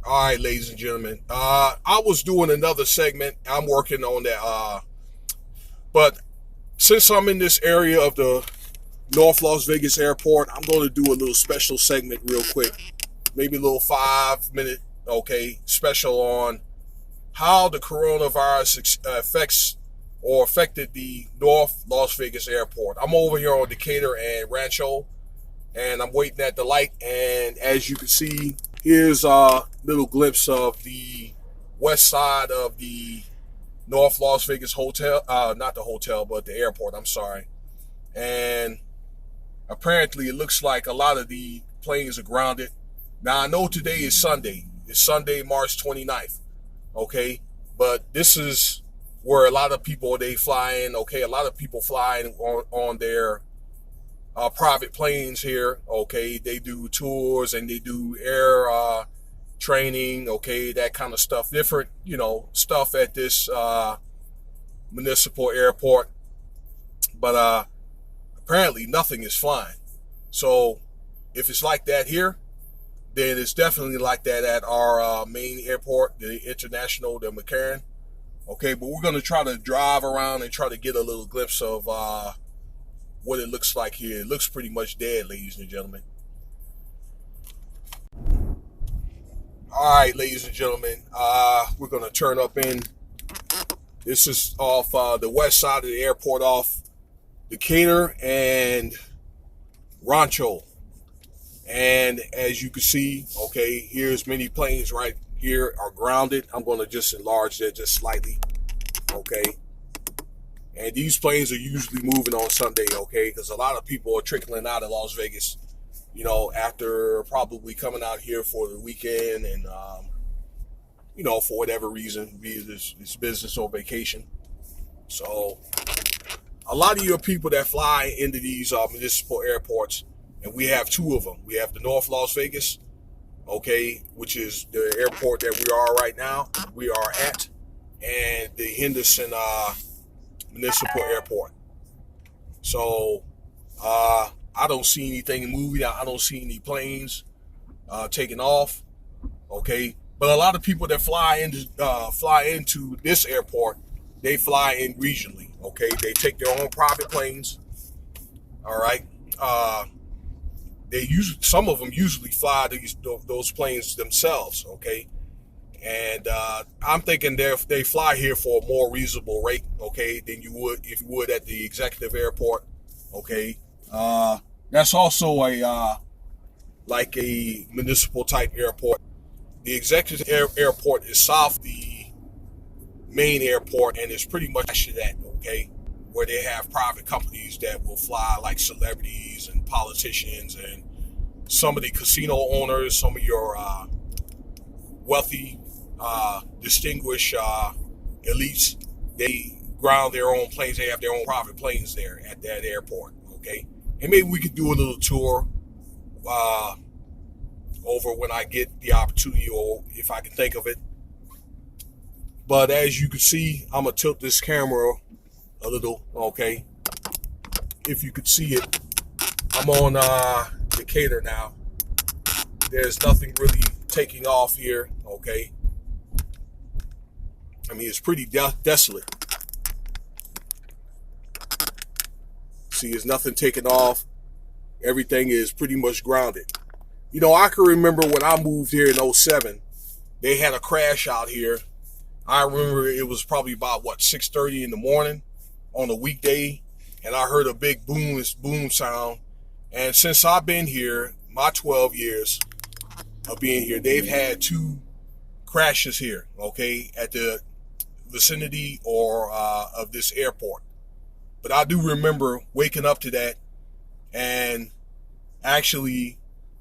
All right, ladies and gentlemen. I was doing another segment. I'm working on that. But since I'm in this area of the North Las Vegas airport, I'm going to do a little special segment real quick. Maybe a little 5 minute, special on how the coronavirus affects or affected the North Las Vegas airport. I'm over here on Decatur and Rancho, and I'm waiting at the light. And as you can see, here's a little glimpse of the west side of the North Las Vegas hotel. Not the hotel, but the airport. I'm sorry. And apparently, it looks like a lot of the planes are grounded. Now, I know today is Sunday. It's Sunday, March 29th. Okay. But this is where a lot of people, they fly in. Okay. A lot of people flying on their private planes here. Okay. They do tours and they do air training. Okay. That kind of stuff. Different, stuff at this municipal airport. But apparently nothing is flying. So if it's like that here, then it's definitely like that at our main airport, the international, the McCarran. Okay, but we're going to try to drive around and try to get a little glimpse of what it looks like here. It looks pretty much dead, ladies and gentlemen. All right, ladies and gentlemen, we're going to turn up in. This is off the west side of the airport, off Decatur and Rancho. And as you can see, here's many planes right here are grounded. I'm going to just enlarge that just slightly. And these planes are usually moving on Sunday, because a lot of people are trickling out of Las Vegas, after probably coming out here for the weekend and, for whatever reason, be it it's business or vacation. So a lot of your people that fly into these municipal airports, and we have two of them. We have the North Las Vegas, which is the airport that we are at, and the Henderson municipal airport. So I don't see anything moving. I don't see any planes taking off. But a lot of people that fly into this airport, they fly in regionally. They take their own private planes. All right. Some of them usually fly those planes themselves. And I'm thinking they fly here for a more reasonable rate. Than you would if you would at the executive airport. That's also like a municipal type airport. The executive airport is south of the main airport, and it's pretty much that, where they have private companies that will fly, like celebrities and politicians and some of the casino owners, some of your wealthy, distinguished elites. They ground their own planes. They have their own private planes there at that airport. And maybe we could do a little tour over when I get the opportunity, or if I can think of it. But as you can see, I'm gonna tilt this camera a little. If you could see it, I'm on Decatur now. There's nothing really taking off here. I mean, it's pretty desolate. See, there's nothing taking off. Everything is pretty much grounded. I can remember when I moved here in 07, they had a crash out here. I remember it was probably about 6:30 in the morning on a weekday, and I heard a big boom sound. And since I've been here, my 12 years of being here, they've had two crashes here, at the vicinity or of this airport. But I do remember waking up to that, and actually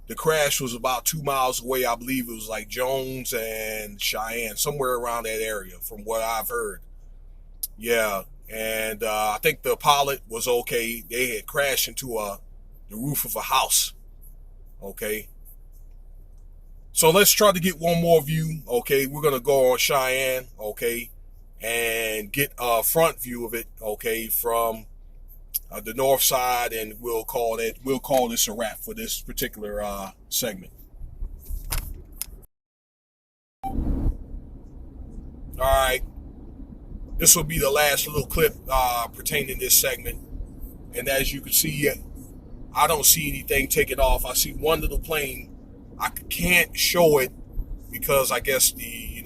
the crash was about 2 miles away. I believe it was like Jones and Cheyenne, somewhere around that area from what I've heard. Yeah. And I think the pilot was okay. They had crashed into the roof of a house. So let's try to get one more view. We're going to go on Cheyenne. And get a front view of it. From the north side, and we'll call this a wrap for this particular segment. this will be the last little clip pertaining to this segment. And as you can see, I don't see anything taking off. I see one little plane. I can't show it because I guess the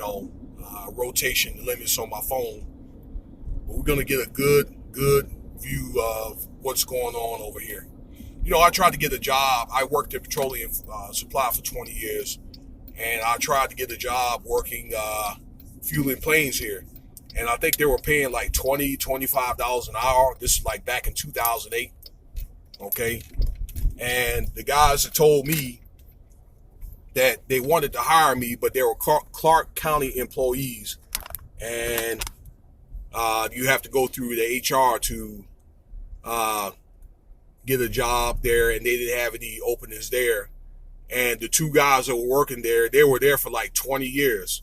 rotation limits on my phone. But we're gonna get a good view of what's going on over here. I tried to get a job. I worked in petroleum supply for 20 years, and I tried to get a job working fueling planes here. And I think they were paying like $20, $25 an hour. This is like back in 2008. Okay. And the guys had told me that they wanted to hire me, but they were Clark County employees. And you have to go through the HR to get a job there, and they didn't have any openings there. And the two guys that were working there, they were there for like 20 years.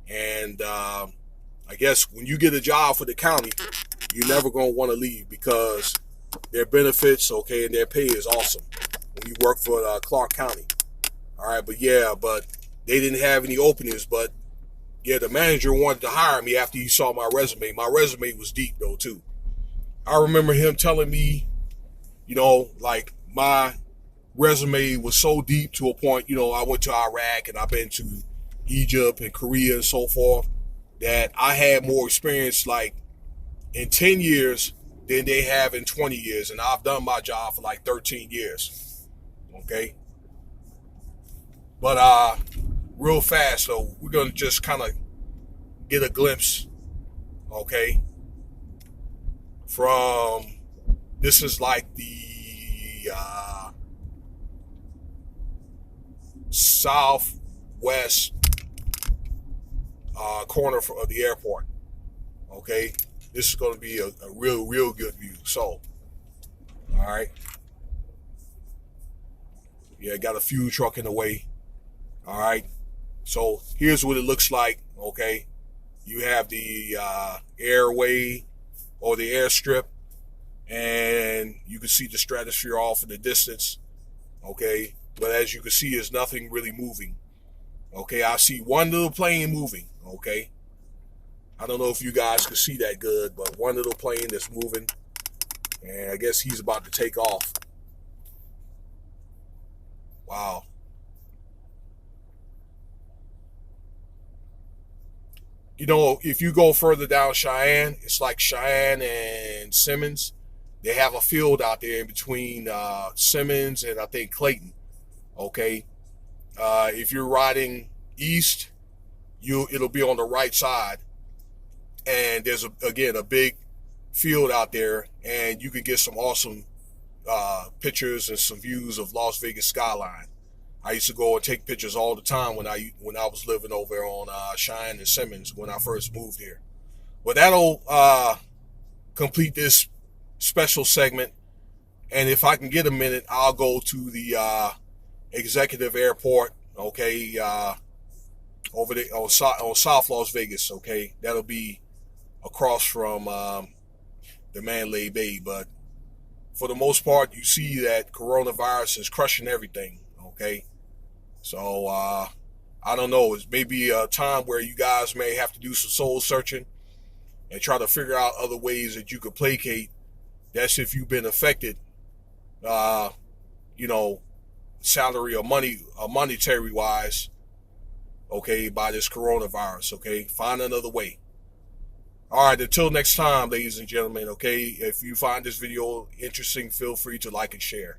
And I guess when you get a job for the county, you're never going to want to leave because their benefits, okay, and their pay is awesome when you work for Clark County. All right, but they didn't have any openings. But yeah, the manager wanted to hire me after he saw my resume. My resume was deep though too. I remember him telling me, like my resume was so deep to a point, I went to Iraq and I've been to Egypt and Korea and so forth, that I had more experience like in 10 years than they have in 20 years. And I've done my job for like 13 years. Okay. But real fast though, we're going to just kind of get a glimpse, okay, from, this is like the southwest corner of the airport. Okay, this is going to be a real good view. So, all right, yeah, got a fuel truck in the way. All right, so here's what it looks like. Okay, you have the airway or the airstrip, and you can see the stratosphere off in the distance. Okay, but as you can see, there's nothing really moving. Okay, I see one little plane moving. Okay, I don't know if you guys can see that good, but one little plane that's moving, and I guess he's about to take off. Wow. If you go further down Cheyenne, it's like Cheyenne and Simmons. They have a field out there in between Simmons and I think Clayton. Okay, if you're riding east, it'll be on the right side, and there's a big field out there, and you can get some awesome pictures and some views of Las Vegas skyline. I used to go and take pictures all the time when I was living over on Cheyenne and Simmons when I first moved here. But that'll complete this special segment. And if I can get a minute, I'll go to the executive airport. Okay, over there on South Las Vegas. Okay, that'll be across from the Mandalay Bay. But for the most part, you see that coronavirus is crushing everything. Okay. So, I don't know. It's maybe a time where you guys may have to do some soul searching and try to figure out other ways that you could placate. That's if you've been affected, salary or monetary wise, okay, by this coronavirus, okay? Find another way. All right, until next time, ladies and gentlemen, okay? If you find this video interesting, feel free to like and share.